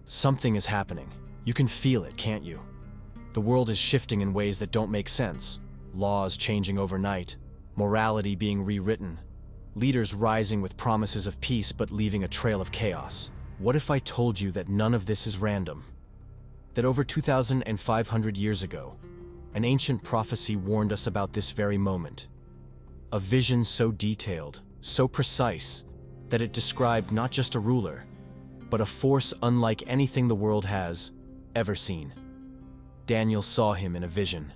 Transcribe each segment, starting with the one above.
Something is happening. You can feel it, can't you? The world is shifting in ways that don't make sense. Laws changing overnight, morality being rewritten, leaders rising with promises of peace but leaving a trail of chaos. What if I told you that none of this is random? That over 2,500 years ago, an ancient prophecy warned us about this very moment. A vision so detailed, so precise, that it described not just a ruler, but a force unlike anything the world has ever seen. Daniel saw him in a vision,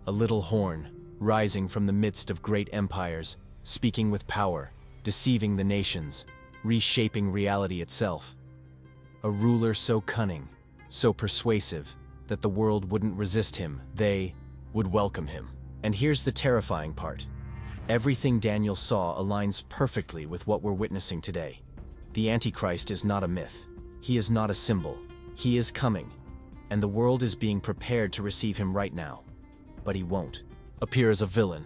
a little horn rising from the midst of great empires, speaking with power, deceiving the nations, reshaping reality itself. A ruler so cunning, so persuasive, that the world wouldn't resist him, they would welcome him. And here's the terrifying part. Everything Daniel saw aligns perfectly with what we're witnessing today. The Antichrist is not a myth. He is not a symbol. He is coming, and the world is being prepared to receive him right now. But he won't appear as a villain.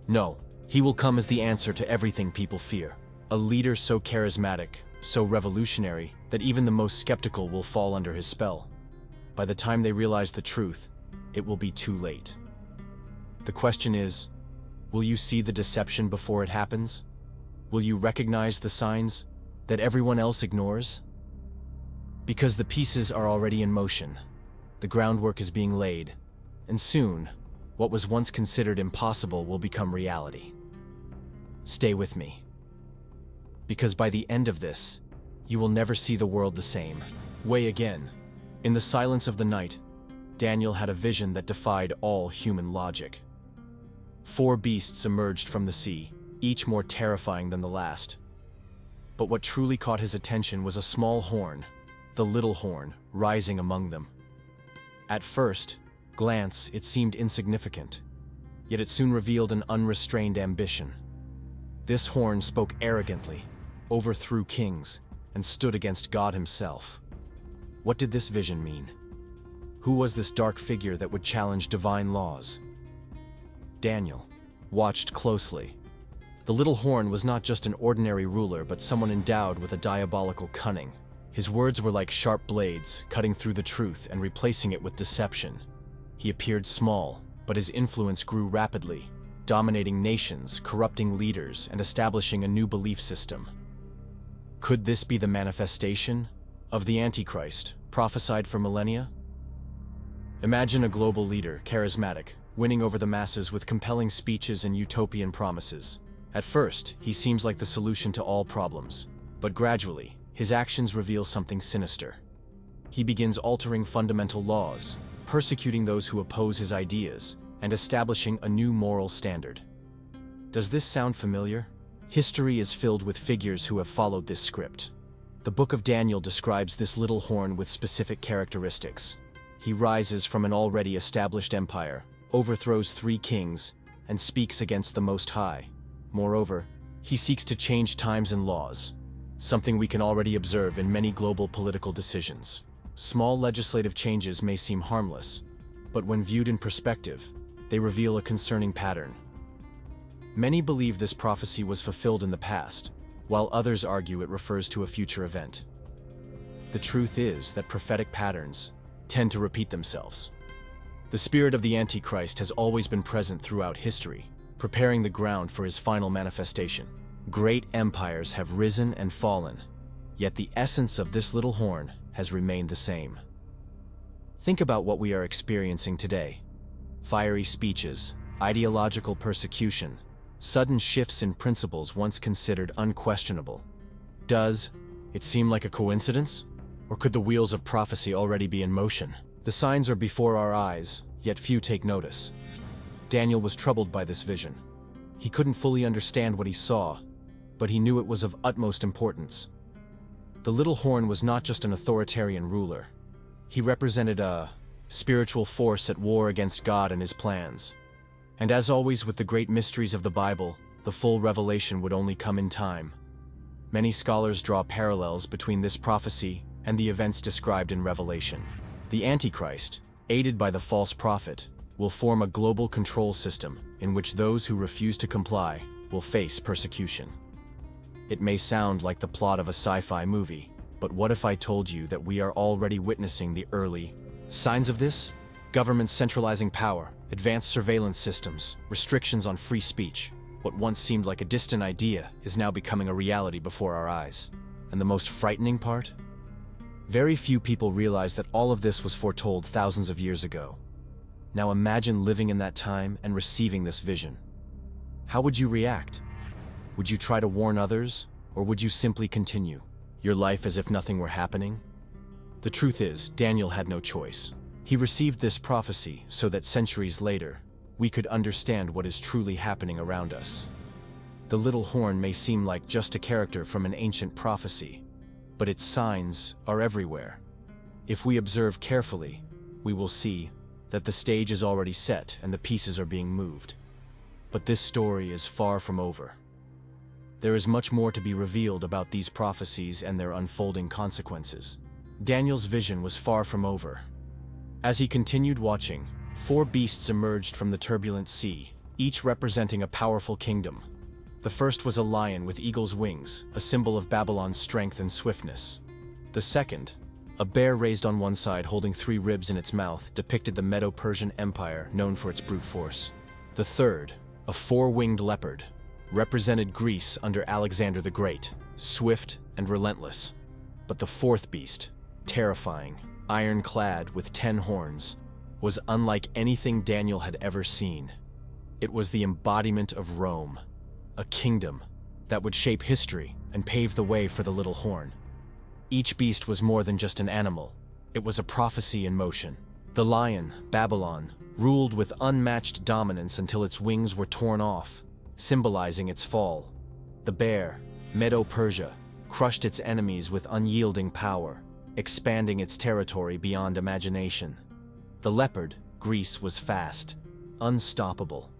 No, he will come as the answer to everything people fear. A leader so charismatic, so revolutionary, that even the most skeptical will fall under his spell. By the time they realize the truth, it will be too late. The question is, will you see the deception before it happens? Will you recognize the signs that everyone else ignores? Because the pieces are already in motion, the groundwork is being laid, and soon, what was once considered impossible will become reality. Stay with me. Because by the end of this, you will never see the world the same way again. In the silence of the night, Daniel had a vision that defied all human logic. 4 beasts emerged from the sea, each more terrifying than the last. But what truly caught his attention was a small horn, the little horn, rising among them. At first glance, it seemed insignificant, yet it soon revealed an unrestrained ambition. This horn spoke arrogantly, overthrew kings, and stood against God himself. What did this vision mean? Who was this dark figure that would challenge divine laws? Daniel watched closely. The little horn was not just an ordinary ruler, but someone endowed with a diabolical cunning. His words were like sharp blades, cutting through the truth and replacing it with deception. He appeared small, but his influence grew rapidly, dominating nations, corrupting leaders, and establishing a new belief system. Could this be the manifestation of the Antichrist, prophesied for millennia? Imagine a global leader, charismatic, winning over the masses with compelling speeches and utopian promises. At first, he seems like the solution to all problems, but gradually, his actions reveal something sinister. He begins altering fundamental laws, persecuting those who oppose his ideas, and establishing a new moral standard. Does this sound familiar? History is filled with figures who have followed this script. The Book of Daniel describes this little horn with specific characteristics. He rises from an already established empire, overthrows 3 kings, and speaks against the Most High. Moreover, he seeks to change times and laws, something we can already observe in many global political decisions. Small legislative changes may seem harmless, but when viewed in perspective, they reveal a concerning pattern. Many believe this prophecy was fulfilled in the past, while others argue it refers to a future event. The truth is that prophetic patterns tend to repeat themselves. The spirit of the Antichrist has always been present throughout history, preparing the ground for his final manifestation. Great empires have risen and fallen, yet the essence of this little horn has remained the same. Think about what we are experiencing today. Fiery speeches, ideological persecution, sudden shifts in principles once considered unquestionable. Does it seem like a coincidence? Or could the wheels of prophecy already be in motion? The signs are before our eyes, yet few take notice. Daniel was troubled by this vision. He couldn't fully understand what he saw, but he knew it was of utmost importance. The little horn was not just an authoritarian ruler. He represented a spiritual force at war against God and his plans. And as always with the great mysteries of the Bible, the full revelation would only come in time. Many scholars draw parallels between this prophecy and the events described in Revelation. The Antichrist, aided by the false prophet, will form a global control system in which those who refuse to comply will face persecution. It may sound like the plot of a sci-fi movie, But what if I told you that we are already witnessing the early signs of this? Governments centralizing power, advanced surveillance systems, restrictions on free speech. What once seemed like a distant idea is now becoming a reality before our eyes. And the most frightening part? Very few people realize that all of this was foretold thousands of years ago. Now imagine living in that time and receiving this vision. How would you react? Would you try to warn others, or would you simply continue your life as if nothing were happening? The truth is, Daniel had no choice. He received this prophecy so that centuries later, we could understand what is truly happening around us. The little horn may seem like just a character from an ancient prophecy, but its signs are everywhere. If we observe carefully, we will see that the stage is already set and the pieces are being moved. But this story is far from over. There is much more to be revealed about these prophecies and their unfolding consequences. Daniel's vision was far from over. As he continued watching, 4 beasts emerged from the turbulent sea, each representing a powerful kingdom. The first was a lion with eagle's wings, a symbol of Babylon's strength and swiftness. The second, a bear raised on one side holding 3 ribs in its mouth, depicted the Medo-Persian Empire known for its brute force. The third, a 4-winged leopard, represented Greece under Alexander the Great, swift and relentless. But the fourth beast, terrifying, ironclad with 10 horns, was unlike anything Daniel had ever seen. It was the embodiment of Rome, a kingdom that would shape history and pave the way for the little horn. Each beast was more than just an animal. It was a prophecy in motion. The lion, Babylon, ruled with unmatched dominance until its wings were torn off, symbolizing its fall. The bear, Medo-Persia, crushed its enemies with unyielding power, expanding its territory beyond imagination. The leopard, Greece, was fast, unstoppable.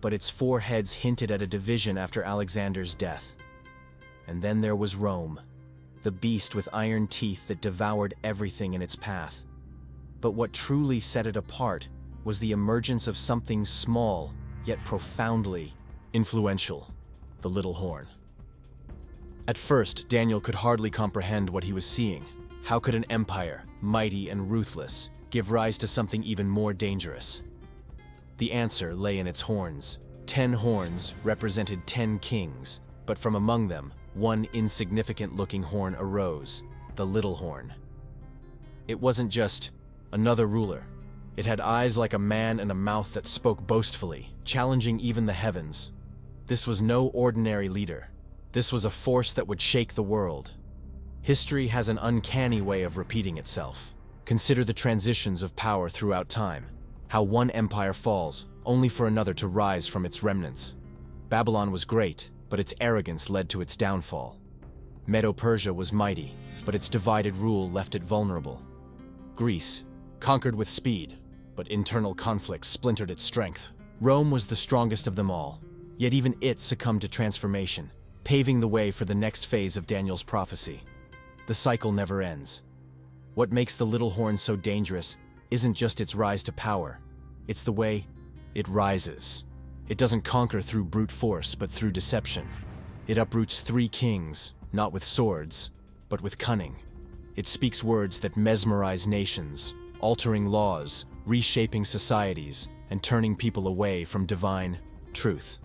But its 4 heads hinted at a division after Alexander's death. And then there was Rome, the beast with iron teeth that devoured everything in its path. But what truly set it apart was the emergence of something small, yet profoundly influential: the little horn. At first, Daniel could hardly comprehend what he was seeing. How could an empire, mighty and ruthless, give rise to something even more dangerous? The answer lay in its horns. 10 horns represented 10 kings, but from among them, one insignificant-looking horn arose, the little horn. It wasn't just another ruler. It had eyes like a man and a mouth that spoke boastfully, challenging even the heavens. This was no ordinary leader. This was a force that would shake the world. History has an uncanny way of repeating itself. Consider the transitions of power throughout time, how one empire falls, only for another to rise from its remnants. Babylon was great, but its arrogance led to its downfall. Medo-Persia was mighty, but its divided rule left it vulnerable. Greece, conquered with speed, but internal conflicts splintered its strength. Rome was the strongest of them all, yet even it succumbed to transformation, paving the way for the next phase of Daniel's prophecy. The cycle never ends. What makes the little horn so dangerous isn't just its rise to power, it's the way it rises. It doesn't conquer through brute force, but through deception. It uproots 3 kings, not with swords, but with cunning. It speaks words that mesmerize nations, altering laws, reshaping societies, and turning people away from divine truth.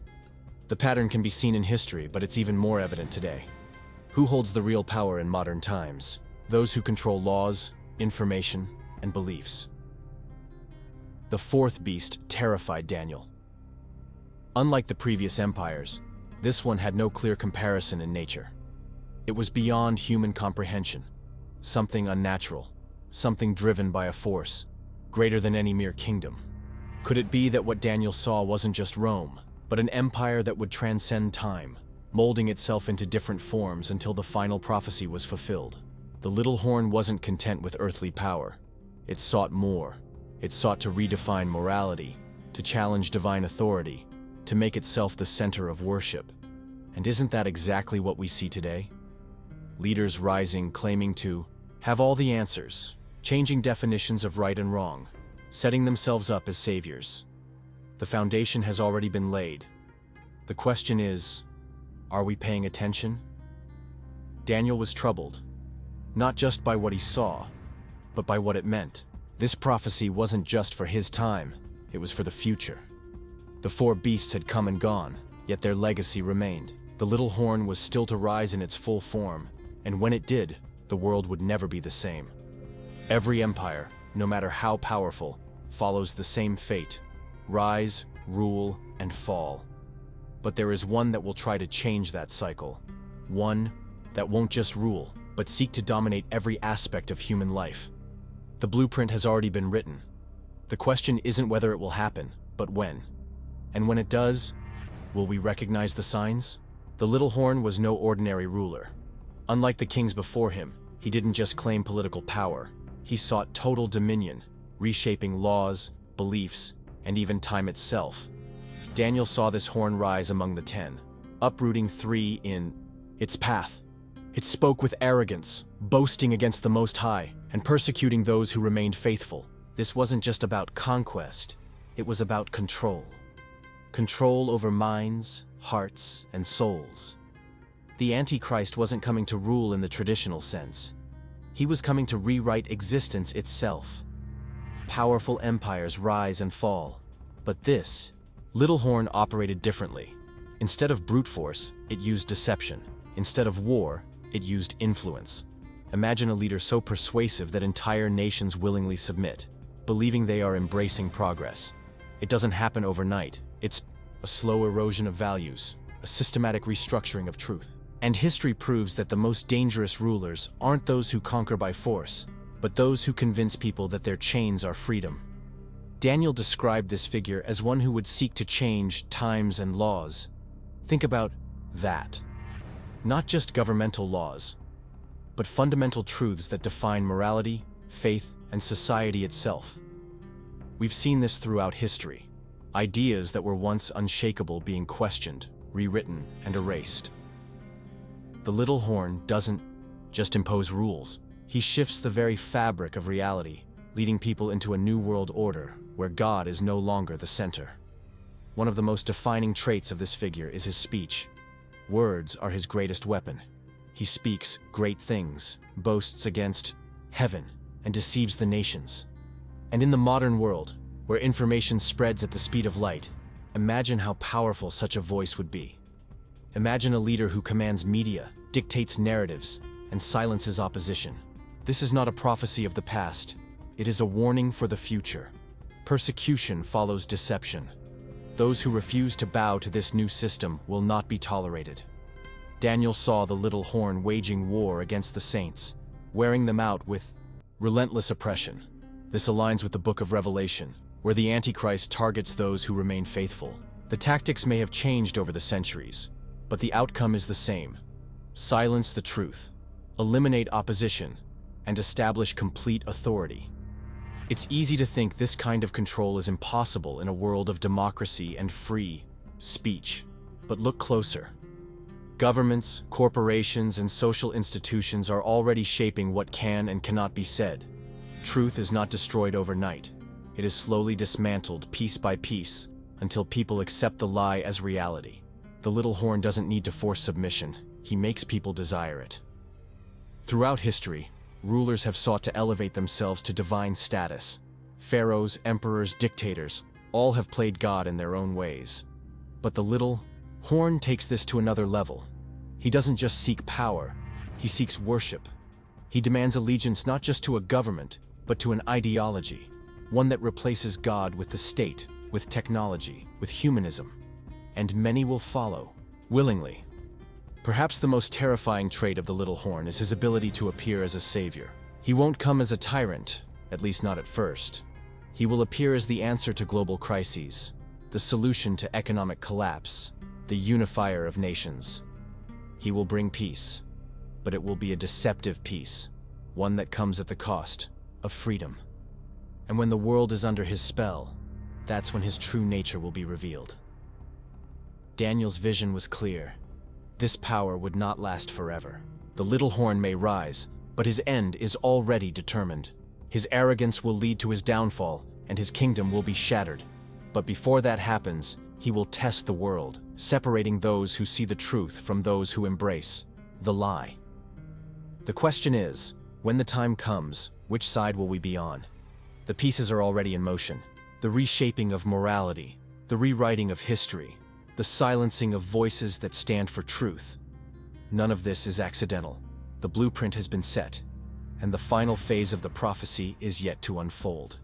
The pattern can be seen in history, but it's even more evident today. Who holds the real power in modern times? Those who control laws, information, and beliefs. The fourth beast terrified Daniel. Unlike the previous empires, this one had no clear comparison in nature. It was beyond human comprehension, something unnatural, something driven by a force greater than any mere kingdom. Could it be that what Daniel saw wasn't just Rome, but an empire that would transcend time, molding itself into different forms until the final prophecy was fulfilled? The little horn wasn't content with earthly power. It sought more. It sought to redefine morality, to challenge divine authority, to make itself the center of worship. And isn't that exactly what we see today? Leaders rising, claiming to have all the answers, changing definitions of right and wrong, setting themselves up as saviors. The foundation has already been laid. The question is, are we paying attention? Daniel was troubled. not just by what he saw, but by what it meant. This prophecy wasn't just for his time, it was for the future. The four beasts had come and gone, yet their legacy remained. The little horn was still to rise in its full form, and when it did, the world would never be the same. Every empire, no matter how powerful, follows the same fate: rise, rule, and fall. But there is one that will try to change that cycle. One that won't just rule, but seek to dominate every aspect of human life. The blueprint has already been written. The question isn't whether it will happen, but when. And when it does, will we recognize the signs? The little horn was no ordinary ruler. Unlike the kings before him, he didn't just claim political power. He sought total dominion, reshaping laws, beliefs, and even time itself. Daniel saw this horn rise among the 10, uprooting 3 in its path. It spoke with arrogance, boasting against the Most High, and persecuting those who remained faithful. This wasn't just about conquest, it was about control. Control over minds, hearts, and souls. The Antichrist wasn't coming to rule in the traditional sense. He was coming to rewrite existence itself. Powerful empires rise and fall. But this little horn operated differently. Instead of brute force, it used deception. Instead of war, it used influence. Imagine a leader so persuasive that entire nations willingly submit, believing they are embracing progress. It doesn't happen overnight. It's a slow erosion of values, a systematic restructuring of truth. And history proves that the most dangerous rulers aren't those who conquer by force, but those who convince people that their chains are freedom. Daniel described this figure as one who would seek to change times and laws. Think about that. Not just governmental laws, but fundamental truths that define morality, faith, and society itself. We've seen this throughout history. Ideas that were once unshakable being questioned, rewritten, and erased. The little horn doesn't just impose rules. He shifts the very fabric of reality, leading people into a new world order where God is no longer the center. One of the most defining traits of this figure is his speech. Words are his greatest weapon. He speaks great things, boasts against heaven, and deceives the nations. And in the modern world, where information spreads at the speed of light, imagine how powerful such a voice would be. Imagine a leader who commands media, dictates narratives, and silences opposition. This is not a prophecy of the past. It is a warning for the future. Persecution follows deception. Those who refuse to bow to this new system will not be tolerated. Daniel saw the little horn waging war against the saints, wearing them out with relentless oppression. This aligns with the book of Revelation, where the Antichrist targets those who remain faithful. The tactics may have changed over the centuries, but the outcome is the same. Silence the truth, eliminate opposition, and establish complete authority. It's easy to think this kind of control is impossible in a world of democracy and free speech. But look closer. Governments, corporations, and social institutions are already shaping what can and cannot be said. Truth is not destroyed overnight. It is slowly dismantled piece by piece until people accept the lie as reality. The little horn doesn't need to force submission. He makes people desire it. Throughout history, rulers have sought to elevate themselves to divine status. Pharaohs, emperors, dictators, all have played God in their own ways. But the little horn takes this to another level. He doesn't just seek power, he seeks worship. He demands allegiance not just to a government, but to an ideology, one that replaces God with the state, with technology, with humanism. And many will follow, willingly. Perhaps the most terrifying trait of the little horn is his ability to appear as a savior. He won't come as a tyrant, at least not at first. He will appear as the answer to global crises, the solution to economic collapse, the unifier of nations. He will bring peace, but it will be a deceptive peace, one that comes at the cost of freedom. And when the world is under his spell, that's when his true nature will be revealed. Daniel's vision was clear. This power would not last forever. The little horn may rise, but his end is already determined. His arrogance will lead to his downfall, and his kingdom will be shattered. But before that happens, he will test the world, separating those who see the truth from those who embrace the lie. The question is, When the time comes, which side will we be on? The pieces are already in motion. The reshaping of morality, the rewriting of history, the silencing of voices that stand for truth. None of this is accidental. The blueprint has been set, and the final phase of the prophecy is yet to unfold.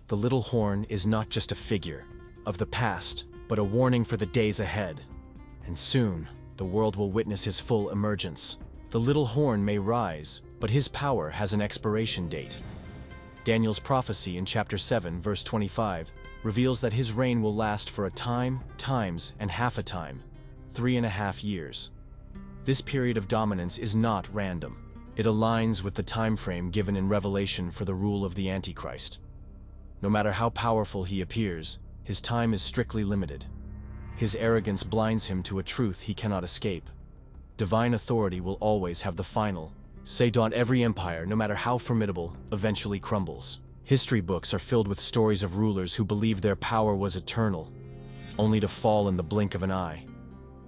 The little horn is not just a figure of the past, but a warning for the days ahead. And soon, the world will witness his full emergence. The little horn may rise, but his power has an expiration date. Daniel's prophecy in chapter 7, verse 25, reveals that his reign will last for a time, times, and half a time, 3.5 years. This period of dominance is not random. It aligns with the time frame given in Revelation for the rule of the Antichrist. No matter how powerful he appears, his time is strictly limited. His arrogance blinds him to a truth he cannot escape. Divine authority will always have the final say. Every empire, no matter how formidable, eventually crumbles. History books are filled with stories of rulers who believed their power was eternal, only to fall in the blink of an eye.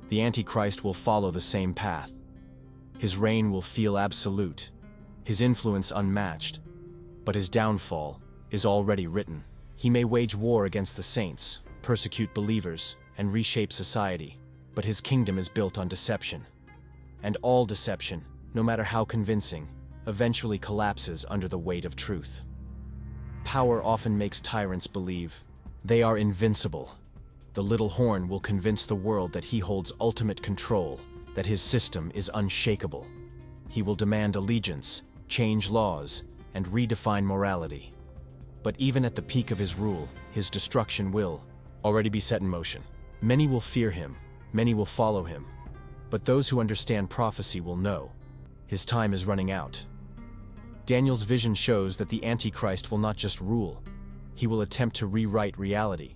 The Antichrist will follow the same path. His reign will feel absolute, his influence unmatched, but his downfall is already written. He may wage war against the saints, persecute believers, and reshape society, but his kingdom is built on deception. And all deception, no matter how convincing, eventually collapses under the weight of truth. Power often makes tyrants believe they are invincible. The little horn will convince the world that he holds ultimate control, that his system is unshakable. He will demand allegiance, change laws, and redefine morality. But even at the peak of his rule, his destruction will already be set in motion. Many will fear him, many will follow him, but those who understand prophecy will know his time is running out. Daniel's vision shows that the Antichrist will not just rule, he will attempt to rewrite reality.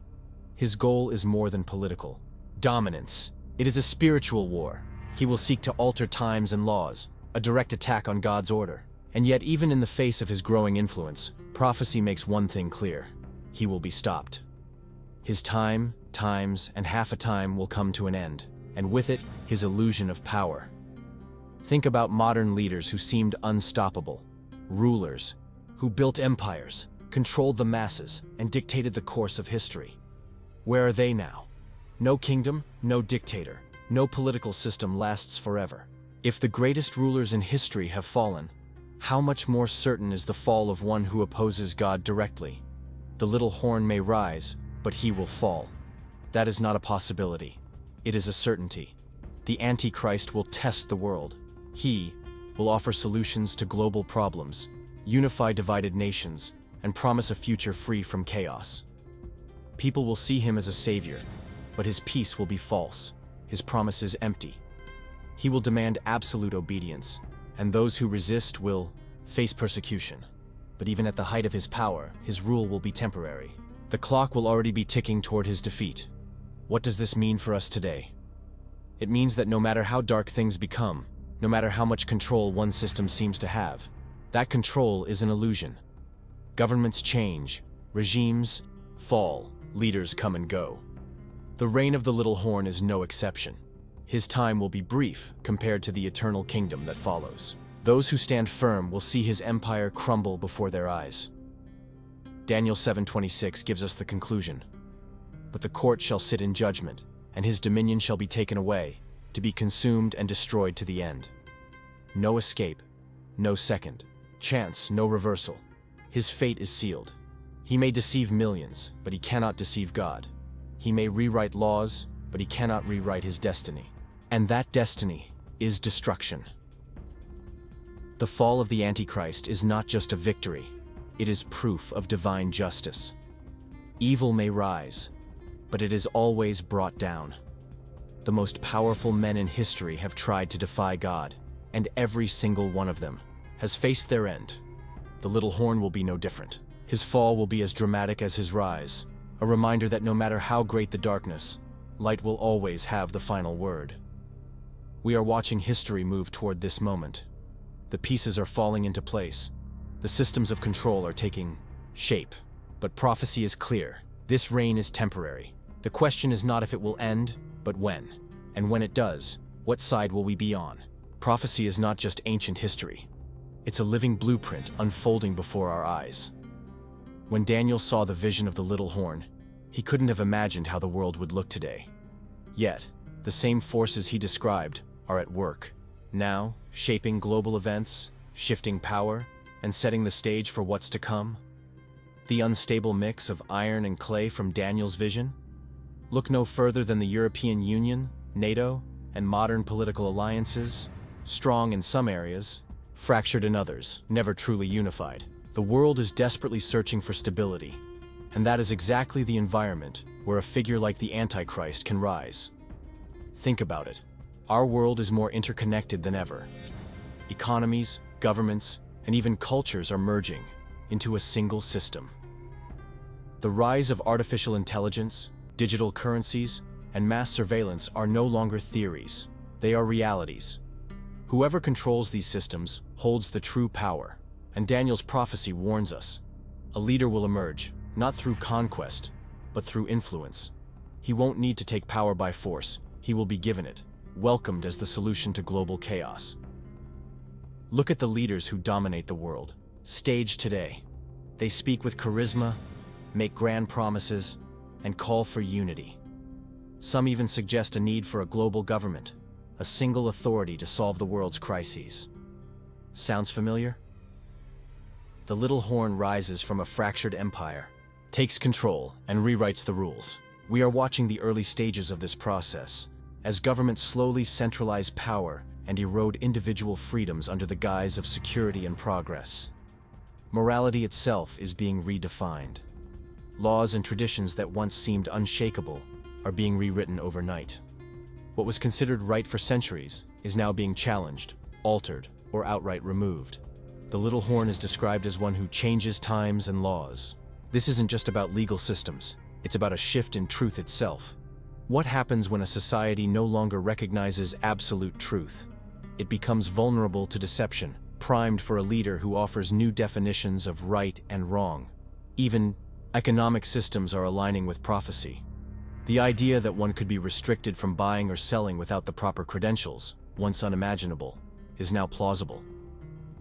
His goal is more than political dominance. It is a spiritual war. He will seek to alter times and laws, a direct attack on God's order. And yet, even in the face of his growing influence, prophecy makes one thing clear: he will be stopped. His time, times, and half a time will come to an end, and with it, his illusion of power. Think about modern leaders who seemed unstoppable, rulers who built empires, controlled the masses, and dictated the course of history. Where are they now? No kingdom, no dictator, no political system lasts forever. If the greatest rulers in history have fallen, how much more certain is the fall of one who opposes God directly? The little horn may rise, but he will fall. That is not a possibility. It is a certainty. The Antichrist will test the world. He will offer solutions to global problems, unify divided nations, and promise a future free from chaos. People will see him as a savior, but his peace will be false, his promises empty. He will demand absolute obedience, and those who resist will face persecution. But even at the height of his power, his rule will be temporary. The clock will already be ticking toward his defeat. What does this mean for us today? It means that no matter how dark things become, no matter how much control one system seems to have, that control is an illusion. Governments change, regimes fall, leaders come and go. The reign of the little horn is no exception. His time will be brief compared to the eternal kingdom that follows. Those who stand firm will see his empire crumble before their eyes. Daniel 7:26 gives us the conclusion. But the court shall sit in judgment, and his dominion shall be taken away, to be consumed and destroyed to the end. No escape, no second chance, no reversal. His fate is sealed. He may deceive millions, but he cannot deceive God. He may rewrite laws, but he cannot rewrite his destiny. And that destiny is destruction. The fall of the Antichrist is not just a victory, it is proof of divine justice. Evil may rise, but it is always brought down. The most powerful men in history have tried to defy God, and every single one of them has faced their end. The little horn will be no different. His fall will be as dramatic as his rise, a reminder that no matter how great the darkness, light will always have the final word. We are watching history move toward this moment. The pieces are falling into place. The systems of control are taking shape. But prophecy is clear. This reign is temporary. The question is not if it will end, but when. And when it does, what side will we be on? Prophecy is not just ancient history. It's a living blueprint unfolding before our eyes. When Daniel saw the vision of the little horn, he couldn't have imagined how the world would look today. Yet, the same forces he described are at work, now shaping global events, shifting power, and setting the stage for what's to come. The unstable mix of iron and clay from Daniel's vision? Look no further than the European Union, NATO, and modern political alliances, strong in some areas, fractured in others, never truly unified. The world is desperately searching for stability, and that is exactly the environment where a figure like the Antichrist can rise. Think about it. Our world is more interconnected than ever. Economies, governments, and even cultures are merging into a single system. The rise of artificial intelligence, digital currencies, and mass surveillance are no longer theories. They are realities. Whoever controls these systems holds the true power, and Daniel's prophecy warns us. A leader will emerge, not through conquest, but through influence. He won't need to take power by force, he will be given it, welcomed as the solution to global chaos. Look at the leaders who dominate the world, staged today. They speak with charisma, make grand promises, and call for unity. Some even suggest a need for a global government, a single authority to solve the world's crises. Sounds familiar? The little horn rises from a fractured empire, takes control, and rewrites the rules. We are watching the early stages of this process, as governments slowly centralize power and erode individual freedoms under the guise of security and progress. Morality itself is being redefined. Laws and traditions that once seemed unshakable are being rewritten overnight. What was considered right for centuries is now being challenged, altered, or outright removed. The little horn is described as one who changes times and laws. This isn't just about legal systems, it's about a shift in truth itself. What happens when a society no longer recognizes absolute truth? It becomes vulnerable to deception, primed for a leader who offers new definitions of right and wrong. Even economic systems are aligning with prophecy. The idea that one could be restricted from buying or selling without the proper credentials, once unimaginable, is now plausible.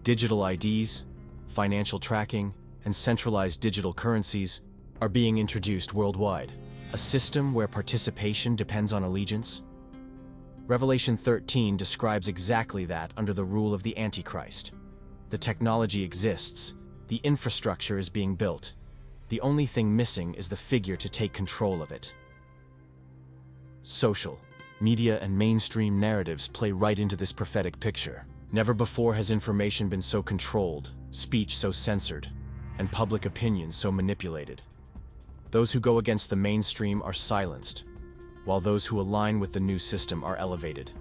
Digital IDs, financial tracking, and centralized digital currencies are being introduced worldwide. A system where participation depends on allegiance? Revelation 13 describes exactly that under the rule of the Antichrist. The technology exists, the infrastructure is being built. The only thing missing is the figure to take control of it. Social, media, and mainstream narratives play right into this prophetic picture. Never before has information been so controlled, speech so censored, and public opinion so manipulated. Those who go against the mainstream are silenced, while those who align with the new system are elevated.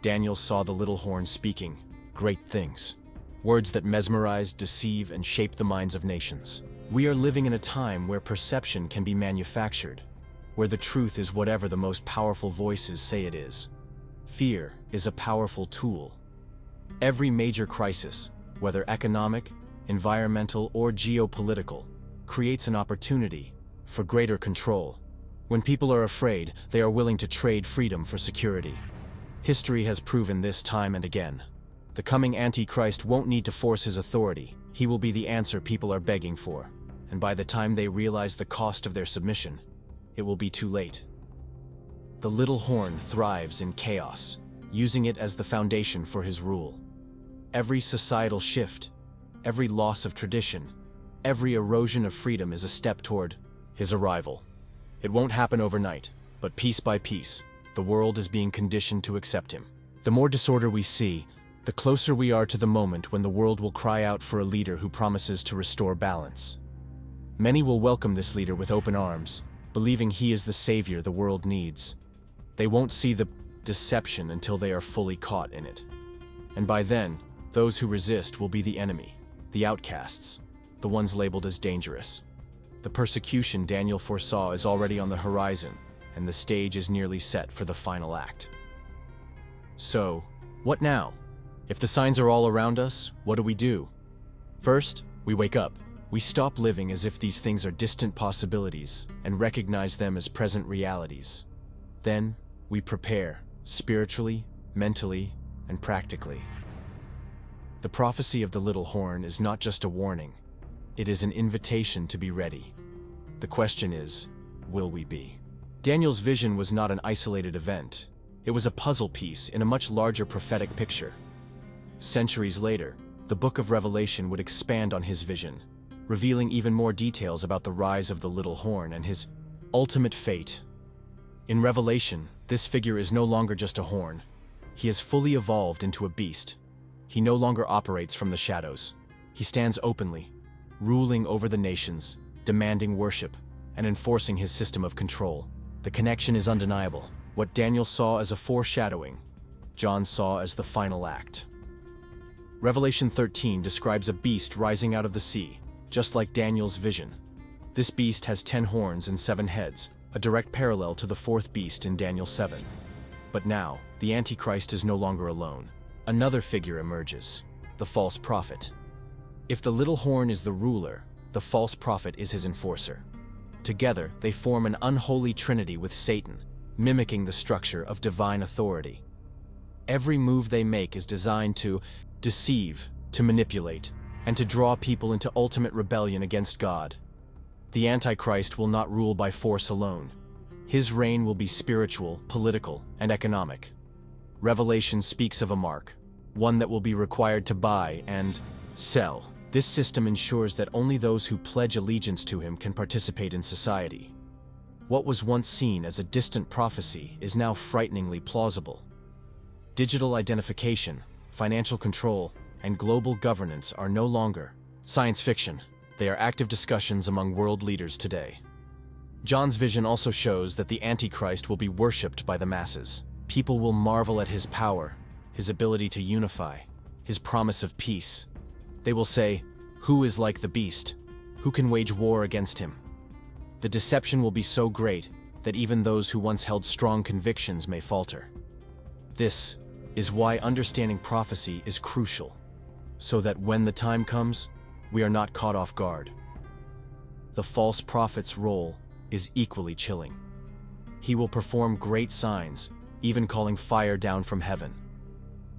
Daniel saw the little horn speaking great things, words that mesmerize, deceive, and shape the minds of nations. We are living in a time where perception can be manufactured, where the truth is whatever the most powerful voices say it is. Fear is a powerful tool. Every major crisis, whether economic, environmental, or geopolitical, creates an opportunity for greater control. When people are afraid, they are willing to trade freedom for security. History has proven this time and again. The coming Antichrist won't need to force his authority. He will be the answer people are begging for. And by the time they realize the cost of their submission, it will be too late. The little horn thrives in chaos, using it as the foundation for his rule. Every societal shift, every loss of tradition, every erosion of freedom is a step toward his arrival. It won't happen overnight, but piece by piece, the world is being conditioned to accept him. The more disorder we see, the closer we are to the moment when the world will cry out for a leader who promises to restore balance. Many will welcome this leader with open arms, believing he is the savior the world needs. They won't see the deception until they are fully caught in it. And by then, those who resist will be the enemy, the outcasts, the ones labeled as dangerous. The persecution Daniel foresaw is already on the horizon, and the stage is nearly set for the final act. So, what now? If the signs are all around us, what do we do? First, we wake up. We stop living as if these things are distant possibilities and recognize them as present realities. Then, we prepare, spiritually, mentally, and practically. The prophecy of the little horn is not just a warning, it is an invitation to be ready. The question is, will we be? Daniel's vision was not an isolated event. It was a puzzle piece in a much larger prophetic picture. Centuries later, the book of Revelation would expand on his vision, revealing even more details about the rise of the little horn and his ultimate fate. In Revelation, this figure is no longer just a horn. He has fully evolved into a beast. He no longer operates from the shadows. He stands openly, ruling over the nations, demanding worship, and enforcing his system of control. The connection is undeniable. What Daniel saw as a foreshadowing, John saw as the final act. Revelation 13 describes a beast rising out of the sea, just like Daniel's vision. This beast has 10 horns and 7 heads, a direct parallel to the fourth beast in Daniel 7. But now, the Antichrist is no longer alone. Another figure emerges, the false prophet. If the little horn is the ruler, the false prophet is his enforcer. Together, they form an unholy trinity with Satan, mimicking the structure of divine authority. Every move they make is designed to deceive, to manipulate, and to draw people into ultimate rebellion against God. The Antichrist will not rule by force alone. His reign will be spiritual, political, and economic. Revelation speaks of a mark, one that will be required to buy and sell. This system ensures that only those who pledge allegiance to him can participate in society. What was once seen as a distant prophecy is now frighteningly plausible. Digital identification, financial control, and global governance are no longer science fiction. They are active discussions among world leaders today. John's vision also shows that the Antichrist will be worshipped by the masses. People will marvel at his power, his ability to unify, his promise of peace. They will say, "Who is like the beast? Who can wage war against him?" The deception will be so great that even those who once held strong convictions may falter. This is why understanding prophecy is crucial, so that when the time comes, we are not caught off guard. The false prophet's role is equally chilling. He will perform great signs, even calling fire down from heaven.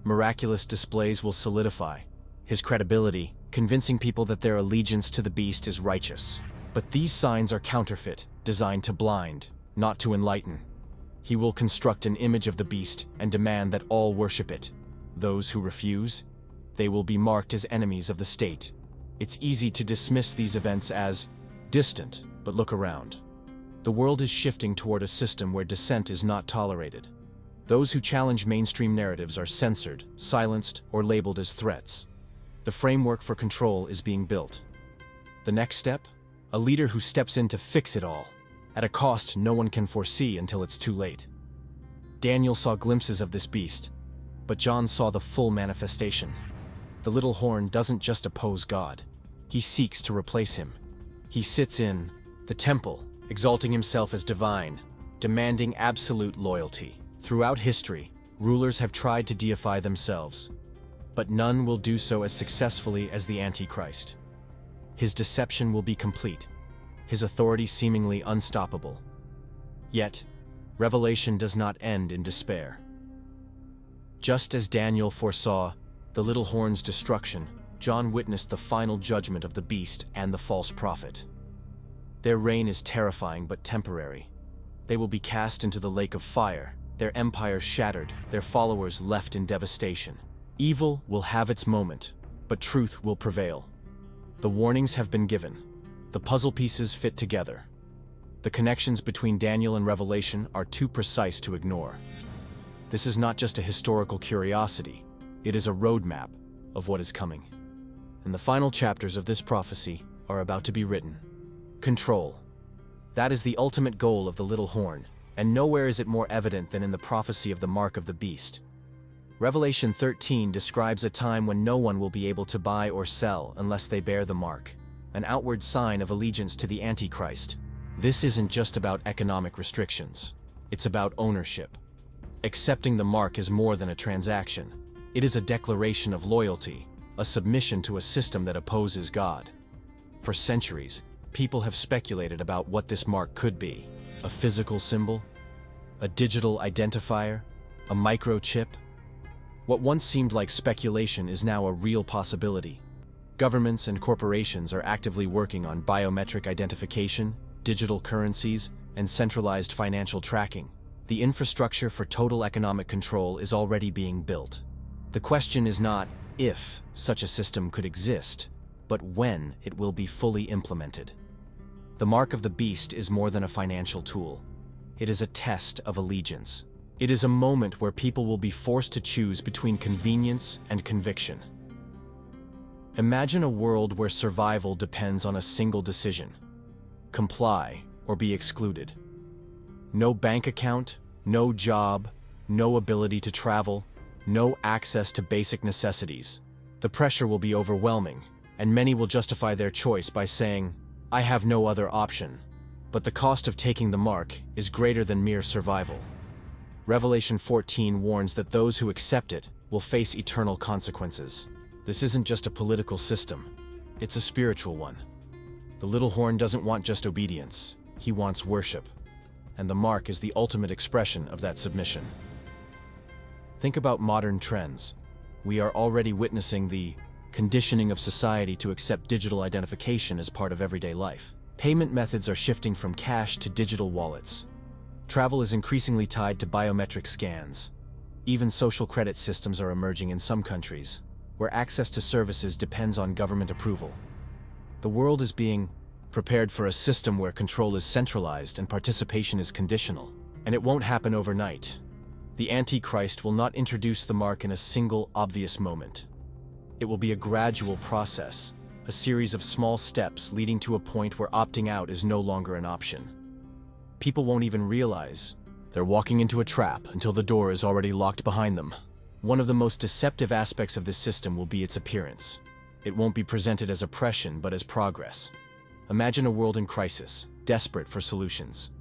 Miraculous displays will solidify his credibility, convincing people that their allegiance to the beast is righteous. But these signs are counterfeit, designed to blind, not to enlighten. He will construct an image of the beast and demand that all worship it. Those who refuse, they will be marked as enemies of the state. It's easy to dismiss these events as distant, but look around. The world is shifting toward a system where dissent is not tolerated. Those who challenge mainstream narratives are censored, silenced, or labeled as threats. The framework for control is being built. The next step? A leader who steps in to fix it all, at a cost no one can foresee until it's too late. Daniel saw glimpses of this beast, but John saw the full manifestation. The little horn doesn't just oppose God. He seeks to replace him. He sits in the temple, exalting himself as divine, demanding absolute loyalty. Throughout history, rulers have tried to deify themselves, but none will do so as successfully as the Antichrist. His deception will be complete, his authority seemingly unstoppable. Yet, Revelation does not end in despair. Just as Daniel foresaw the little horn's destruction, John witnessed the final judgment of the beast and the false prophet. Their reign is terrifying but temporary. They will be cast into the lake of fire, their empire shattered, their followers left in devastation. Evil will have its moment, but truth will prevail. The warnings have been given. The puzzle pieces fit together. The connections between Daniel and Revelation are too precise to ignore. This is not just a historical curiosity, it is a roadmap of what is coming. And the final chapters of this prophecy are about to be written. Control. That is the ultimate goal of the little horn, and nowhere is it more evident than in the prophecy of the mark of the beast. Revelation 13 describes a time when no one will be able to buy or sell unless they bear the mark, an outward sign of allegiance to the Antichrist. This isn't just about economic restrictions. It's about ownership. Accepting the mark is more than a transaction. It is a declaration of loyalty, a submission to a system that opposes God. For centuries, people have speculated about what this mark could be. A physical symbol? A digital identifier? A microchip? What once seemed like speculation is now a real possibility. Governments and corporations are actively working on biometric identification, digital currencies, and centralized financial tracking. The infrastructure for total economic control is already being built. The question is not if such a system could exist, but when it will be fully implemented. The mark of the beast is more than a financial tool. It is a test of allegiance. It is a moment where people will be forced to choose between convenience and conviction. Imagine a world where survival depends on a single decision: comply or be excluded. No bank account, no job, no ability to travel, no access to basic necessities. The pressure will be overwhelming, and many will justify their choice by saying, "I have no other option." But the cost of taking the mark is greater than mere survival. Revelation 14 warns that those who accept it will face eternal consequences. This isn't just a political system, it's a spiritual one. The little horn doesn't want just obedience, he wants worship. And the mark is the ultimate expression of that submission. Think about modern trends. We are already witnessing the conditioning of society to accept digital identification as part of everyday life. Payment methods are shifting from cash to digital wallets. Travel is increasingly tied to biometric scans. Even social credit systems are emerging in some countries, where access to services depends on government approval. The world is being prepared for a system where control is centralized and participation is conditional. And it won't happen overnight. The Antichrist will not introduce the mark in a single, obvious moment. It will be a gradual process, a series of small steps leading to a point where opting out is no longer an option. People won't even realize they're walking into a trap until the door is already locked behind them. One of the most deceptive aspects of this system will be its appearance. It won't be presented as oppression, but as progress. Imagine a world in crisis, desperate for solutions.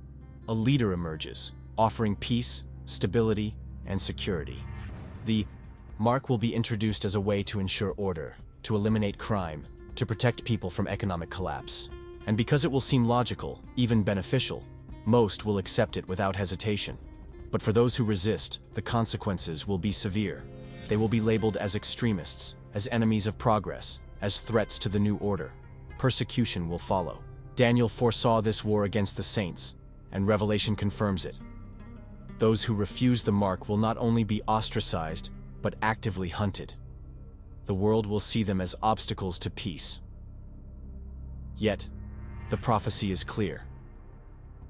A leader emerges, offering peace, stability, and security. The mark will be introduced as a way to ensure order, to eliminate crime, to protect people from economic collapse. And because it will seem logical, even beneficial, most will accept it without hesitation. But for those who resist, the consequences will be severe. They will be labeled as extremists, as enemies of progress, as threats to the new order. Persecution will follow. Daniel foresaw this war against the saints, and Revelation confirms it. Those who refuse the mark will not only be ostracized, but actively hunted. The world will see them as obstacles to peace. Yet, the prophecy is clear.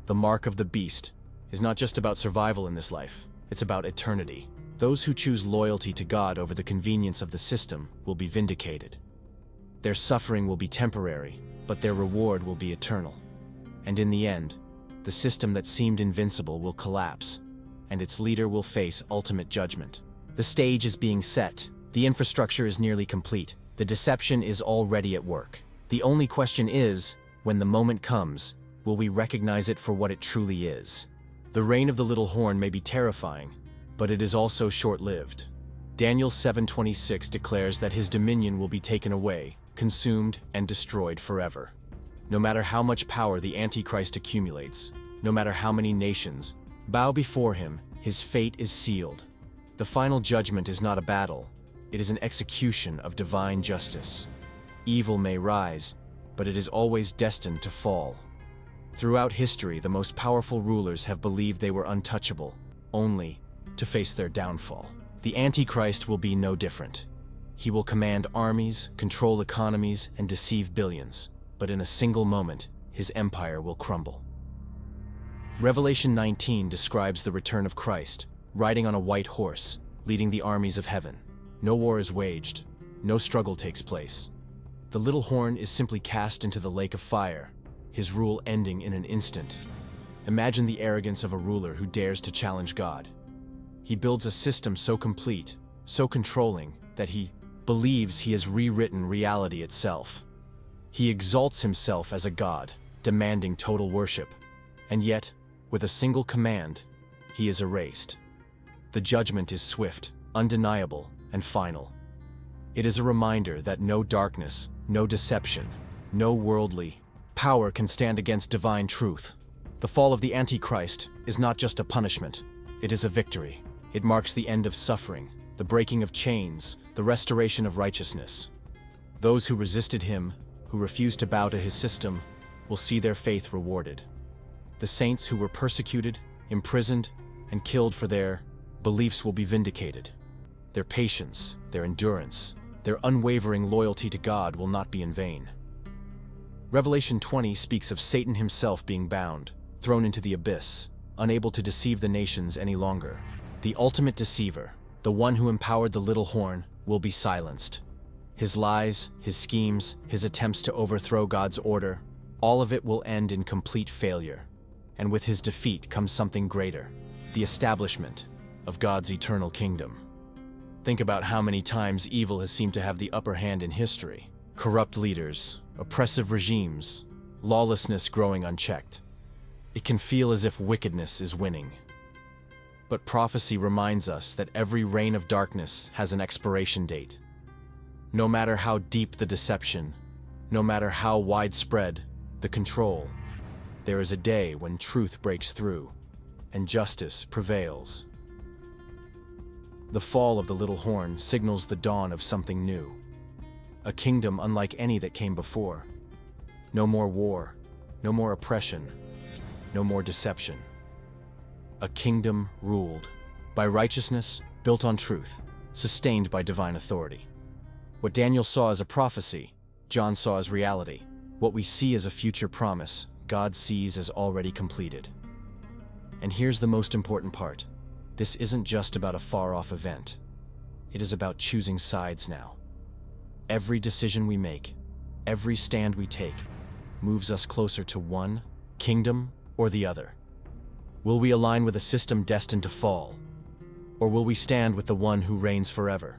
The mark of the beast is not just about survival in this life, it's about eternity. Those who choose loyalty to God over the convenience of the system will be vindicated. Their suffering will be temporary, but their reward will be eternal. And in the end, the system that seemed invincible will collapse, and its leader will face ultimate judgment. The stage is being set. The infrastructure is nearly complete. The deception is already at work. The only question is, when the moment comes, will we recognize it for what it truly is? The reign of the little horn may be terrifying, but it is also short-lived. Daniel 7:26 declares that his dominion will be taken away, consumed, and destroyed forever. No matter how much power the Antichrist accumulates, no matter how many nations bow before him, his fate is sealed. The final judgment is not a battle, it is an execution of divine justice. Evil may rise, but it is always destined to fall. Throughout history, the most powerful rulers have believed they were untouchable, only to face their downfall. The Antichrist will be no different. He will command armies, control economies, and deceive billions, but in a single moment, his empire will crumble. Revelation 19 describes the return of Christ, riding on a white horse, leading the armies of heaven. No war is waged, no struggle takes place. The little horn is simply cast into the lake of fire, his rule ending in an instant. Imagine the arrogance of a ruler who dares to challenge God. He builds a system so complete, so controlling, that he believes he has rewritten reality itself. He exalts himself as a god, demanding total worship. And yet, with a single command, he is erased. The judgment is swift, undeniable, and final. It is a reminder that no darkness, no deception, no worldly power can stand against divine truth. The fall of the Antichrist is not just a punishment, it is a victory. It marks the end of suffering, the breaking of chains, the restoration of righteousness. Those who resisted him, who refused to bow to his system, will see their faith rewarded. The saints who were persecuted, imprisoned, and killed for their beliefs will be vindicated. Their patience, their endurance, their unwavering loyalty to God will not be in vain. Revelation 20 speaks of Satan himself being bound, thrown into the abyss, unable to deceive the nations any longer. The ultimate deceiver, the one who empowered the little horn, will be silenced. His lies, his schemes, his attempts to overthrow God's order, all of it will end in complete failure. And with his defeat comes something greater, the establishment of God's eternal kingdom. Think about how many times evil has seemed to have the upper hand in history. Corrupt leaders, oppressive regimes, lawlessness growing unchecked. It can feel as if wickedness is winning. But prophecy reminds us that every reign of darkness has an expiration date. No matter how deep the deception, no matter how widespread the control, there is a day when truth breaks through and justice prevails. The fall of the little horn signals the dawn of something new, a kingdom unlike any that came before. No more war, no more oppression, no more deception. A kingdom ruled by righteousness, built on truth, sustained by divine authority. What Daniel saw as a prophecy, John saw as reality. What we see as a future promise, God sees as already completed. And here's the most important part. This isn't just about a far-off event. It is about choosing sides now. Every decision we make, every stand we take, moves us closer to one kingdom or the other. Will we align with a system destined to fall, or will we stand with the one who reigns forever?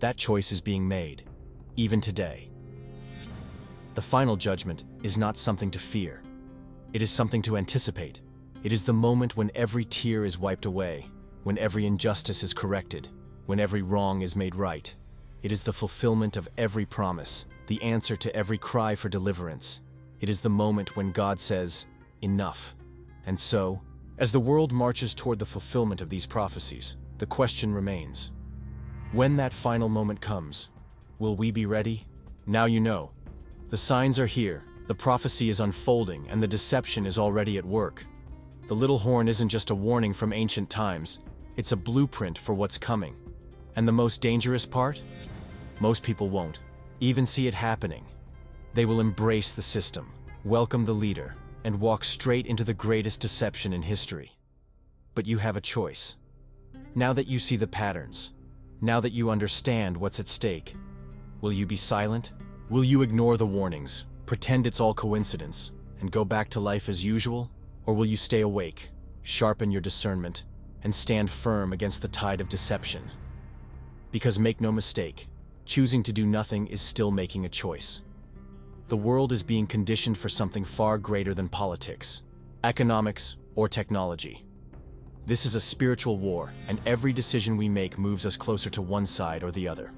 That choice is being made, even today. The final judgment is not something to fear. It is something to anticipate. It is the moment when every tear is wiped away, when every injustice is corrected, when every wrong is made right. It is the fulfillment of every promise, the answer to every cry for deliverance. It is the moment when God says, "Enough." And so, as the world marches toward the fulfillment of these prophecies, the question remains, when that final moment comes, will we be ready? Now you know. The signs are here, the prophecy is unfolding, and the deception is already at work. The little horn isn't just a warning from ancient times, it's a blueprint for what's coming. And the most dangerous part? Most people won't even see it happening. They will embrace the system, welcome the leader, and walk straight into the greatest deception in history. But you have a choice. Now that you see the patterns, now that you understand what's at stake, will you be silent? Will you ignore the warnings, pretend it's all coincidence, and go back to life as usual? Or will you stay awake, sharpen your discernment, and stand firm against the tide of deception? Because make no mistake, choosing to do nothing is still making a choice. The world is being conditioned for something far greater than politics, economics, or technology. This is a spiritual war, and every decision we make moves us closer to one side or the other.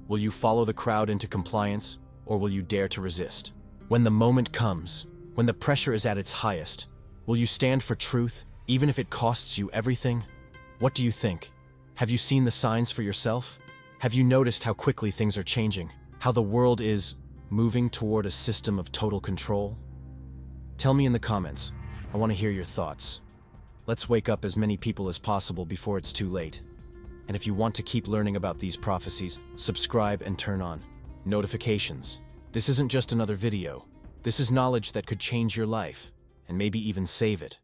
Will you follow the crowd into compliance, or will you dare to resist? When the moment comes, when the pressure is at its highest, will you stand for truth, even if it costs you everything? What do you think? Have you seen the signs for yourself? Have you noticed how quickly things are changing? How the world is moving toward a system of total control? Tell me in the comments. I want to hear your thoughts. Let's wake up as many people as possible before it's too late. And if you want to keep learning about these prophecies, subscribe and turn on notifications. This isn't just another video. This is knowledge that could change your life, and maybe even save it.